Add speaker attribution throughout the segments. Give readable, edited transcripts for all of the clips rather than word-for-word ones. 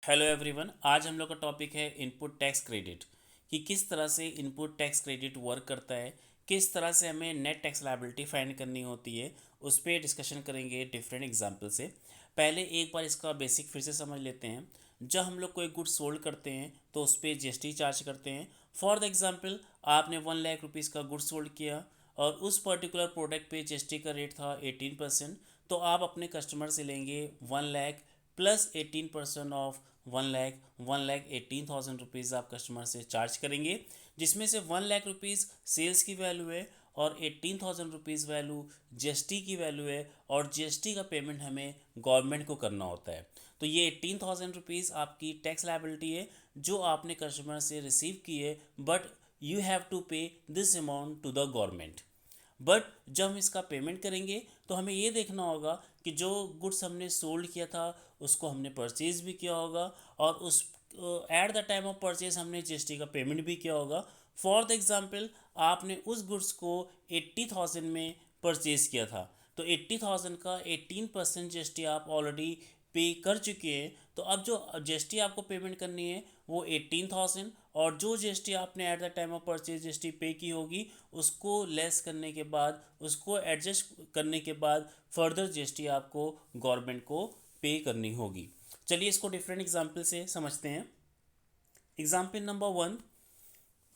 Speaker 1: Hello everyone. आज हम लोग का टॉपिक है इनपुट टैक्स क्रेडिट कि किस तरह से इनपुट टैक्स क्रेडिट वर्क करता है, किस तरह से हमें नेट टैक्स लायबिलिटी फाइंड करनी होती है। उस पर डिस्कशन करेंगे डिफरेंट एग्जांपल से। पहले एक बार इसका बेसिक फिर से समझ लेते हैं। जब हम लोग कोई गुड्स सोल्ड करते हैं तो उस पर जीएसटी चार्ज करते हैं। फॉर द एग्जांपल, आपने 1 लाख रुपीज़ का गुड्स सोल्ड किया और उस पर्टिकुलर प्रोडक्ट पे जीएसटी का रेट था 18%। तो आप अपने कस्टमर से लेंगे 1 lakh plus 18% of 1 lakh, 1,18,000 rupees आप कस्टमर से चार्ज करेंगे, जिसमें से 1 लाख रुपीज़ सेल्स की वैल्यू है और 18,000 रुपीज़ वैल्यू जीएसटी की वैल्यू है। और जीएसटी का पेमेंट हमें गवर्नमेंट को करना होता है। तो ये 18,000 रुपीज़ आपकी टैक्स लायबिलिटी है जो आपने कस्टमर से रिसीव की है, but you have to pay this amount to the government. But जब हम इसका पेमेंट करेंगे तो हमें ये देखना होगा कि जो गुड्स हमने सोल्ड किया था उसको हमने परचेज़ भी किया होगा और उस eight the time of purchase हमने जीएसटी का पेमेंट भी किया होगा। फॉर द एग्जांपल, आपने उस गुड्स को 80,000 में परचेज़ किया था, तो 80,000 का 18% जीएसटी आप ऑलरेडी पे कर चुके हैं। तो अब जो जीएसटी आपको पेमेंट करनी है वो 18,000, और जो जीएसटी आपने at the time of purchase GST पे की होगी उसको लेस करने के बाद, उसको एडजस्ट करने के बाद फर्दर जीएसटी आपको गवर्नमेंट को पे करनी होगी। चलिए इसको डिफरेंट एग्जाम्पल से समझते हैं। Example number 1,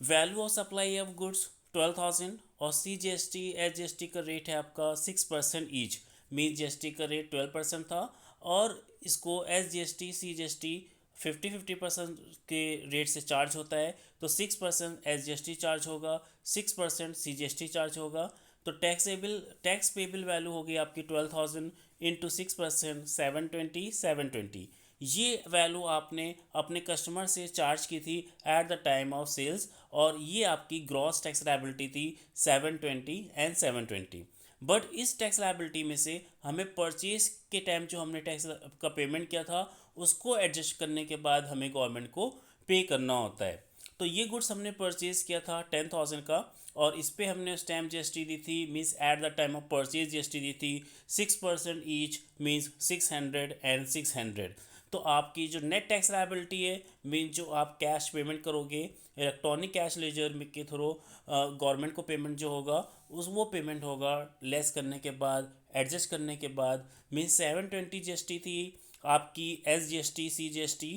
Speaker 1: value of supply of goods 12,000 और C G S T S G S T का रेट है आपका 6% each. Mean G S T का रेट 12% था और इसको S G S T C G S T 50-50% के रेट से चार्ज होता है। तो 6% S G S T charge होगा, 6% C G S T charge होगा। तो टैक्स पेबल वैल्यू होगी आपकी 12,000 इंटू 6%, 720। ये वैल्यू आपने अपने कस्टमर से चार्ज की थी at the time of sales, और ये आपकी ग्रॉस टैक्स लायबिलिटी थी 720 एंड 720। बट इस टैक्स लायबिलिटी में से हमें परचेज के टाइम जो हमने टैक्स का पेमेंट किया था उसको एडजस्ट करने के बाद हमें गवर्नमेंट को पे करना होता है। तो ये गुड्स हमने परचेज किया था 10,000 का, और इस पर हमने उस टाइम जीएसटी दी थी, means at the time of purchase GST दी थी 6% ईच, मीन्स 600 एंड 600। तो आपकी जो नेट टैक्स लायबिलिटी है, मीन जो आप कैश पेमेंट करोगे इलेक्ट्रॉनिक कैश लेजर के थ्रू गवर्नमेंट को पेमेंट जो होगा उस वो पेमेंट होगा लेस करने के बाद, एडजस्ट करने के बाद। मीन्स 720 जीएसटी थी आपकी, S G S T C G S T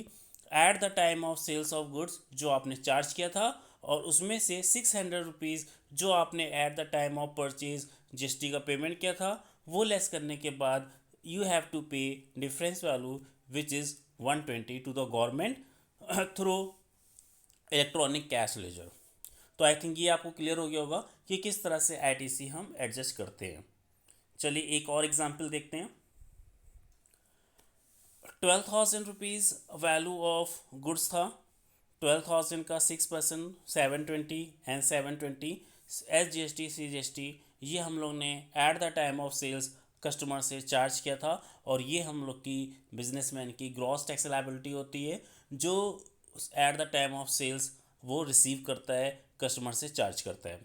Speaker 1: at the time of sales of goods जो आपने चार्ज किया था, और उसमें से 600 रुपीज़ जो आपने at the time of purchase GST का पेमेंट किया था वो लेस करने के बाद you have to pay difference value which is 120 to the government through electronic cash ledger. तो आई थिंक ये आपको क्लियर हो गया होगा कि किस तरह से आईटीसी हम एडजस्ट करते हैं। चलिए एक और एग्जांपल देखते हैं। 12,000 रुपीज़ वैल्यू ऑफ गुड्स था। 12,000 का 6%, 720 and 720 S G S T C G S T ये हम लोग ने at the time of sales customer से चार्ज किया था, और ये हम लोग की बिजनेसमैन की ग्रॉस टैक्स लायबिलिटी होती है जो at the time of sales वो रिसीव करता है, कस्टमर से चार्ज करता है।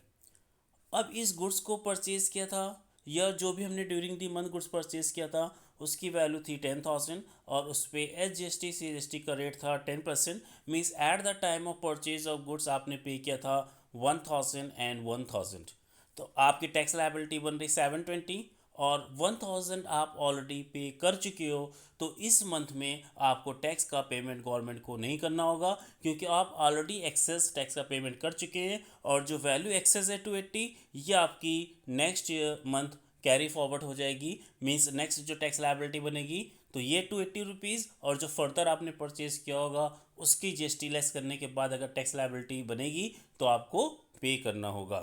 Speaker 1: अब इस गुड्स को परचेज़ किया था, या जो भी हमने during the month goods purchase किया था उसकी वैल्यू थी 10,000, और उस पर H G S T C G S T का रेट था 10%। Means at the time of purchase of goods आपने पे किया था 1,000 एंड 1,000। तो आपकी टैक्स लायबिलिटी बन रही 720, और 1,000 आप ऑलरेडी पे कर चुके हो। तो इस मंथ में आपको टैक्स का पेमेंट गवर्नमेंट को नहीं करना होगा, क्योंकि आप ऑलरेडी एक्सेस टैक्स का पेमेंट कर चुके हैं, और जो वैल्यू एक्सेस है 280 ये आपकी नेक्स्ट मंथ कैरी फॉरवर्ड हो जाएगी। मीन्स नेक्स्ट जो टैक्स लायबिलिटी बनेगी तो ये 280 रुपीज़, और जो फर्दर आपने परचेज किया होगा उसकी जीएसटी लेस करने के बाद अगर टैक्स लायबिलिटी बनेगी तो आपको पे करना होगा।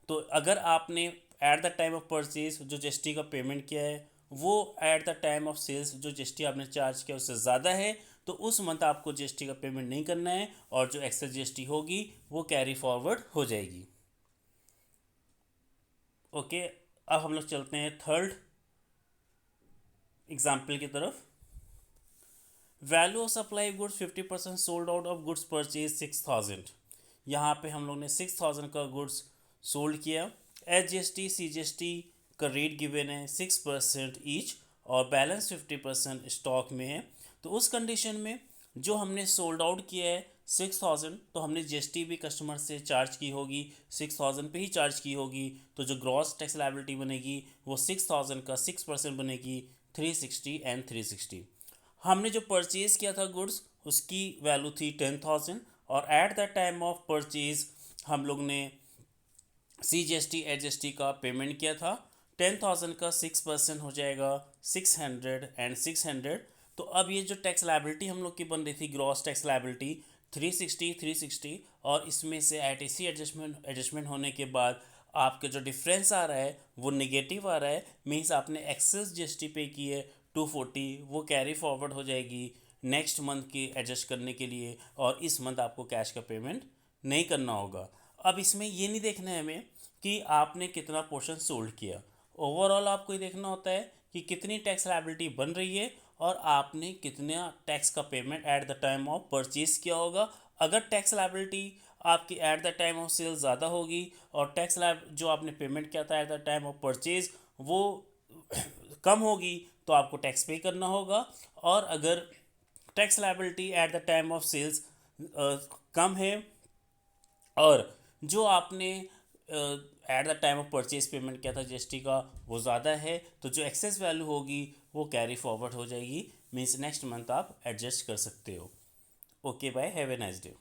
Speaker 1: तो अगर आपने at the time of purchase जो जीएसटी का पेमेंट किया है वो at the time of sales जो जीएसटी आपने चार्ज किया उससे ज़्यादा है, तो उस मंथ आपको जीएसटी का पेमेंट नहीं करना है, और जो एक्सेस जीएसटी होगी वो कैरी फॉरवर्ड हो जाएगी। ओके, अब हम लोग चलते हैं थर्ड एग्जाम्पल की तरफ। Value of supply goods 50% sold out of goods purchase 6,000। यहाँ पे हम लोग ने 6,000 का गुड्स सोल्ड किया। H G S T C G S T का रेट गिवन है 6% ईच, और बैलेंस 50% स्टॉक में है। तो उस कंडीशन में जो हमने सोल्ड आउट किया है 6,000, तो हमने जीएसटी भी कस्टमर से चार्ज की होगी, 6,000 पे ही चार्ज की होगी। तो जो ग्रॉस टैक्स लायबिलिटी बनेगी वो 6,000 का 6% बनेगी, 360 एंड 360। हमने जो परचेज़ किया था गुड्स उसकी वैल्यू थी 10,000, और eight the time of purchase हम लोग ने CGST HST का पेमेंट किया था। 10,000 का 6% हो जाएगा 600 एंड 600। तो अब ये जो टैक्स लायबिलिटी हम लोग की बन रही थी ग्रॉस टैक्स लायबिलिटी 360, और इसमें से ITC एडजस्टमेंट होने के बाद आपके जो डिफरेंस आ रहा है वो निगेटिव आ रहा है। मीन्स आपने एक्सेस GST पे की है 240, वो कैरी फॉरवर्ड हो जाएगी नेक्स्ट मंथ की एडजस्ट करने के लिए, और इस मंथ आपको कैश का पेमेंट नहीं करना होगा। अब इसमें ये नहीं देखना है हमें कि आपने कितना पोर्शन सोल्ड किया, ओवरऑल आपको ये देखना होता है कि कितनी टैक्स लायबिलिटी बन रही है और आपने कितना टैक्स का payment at the time of purchase किया होगा। अगर टैक्स लायबिलिटी आपकी at the time of sale ज़्यादा होगी और टैक्स लाइब जो आपने पेमेंट किया था eight the time of purchase वो कम होगी तो आपको टैक्स पे करना होगा। और अगर tax liability at the time of sales कम है और जो आपने at the time of purchase payment किया था जीएसटी का वो ज़्यादा है, तो जो एक्सेस वैल्यू होगी वो कैरी फॉरवर्ड हो जाएगी। मीन्स नेक्स्ट मंथ आप एडजस्ट कर सकते हो। Okay bye, have a nice day.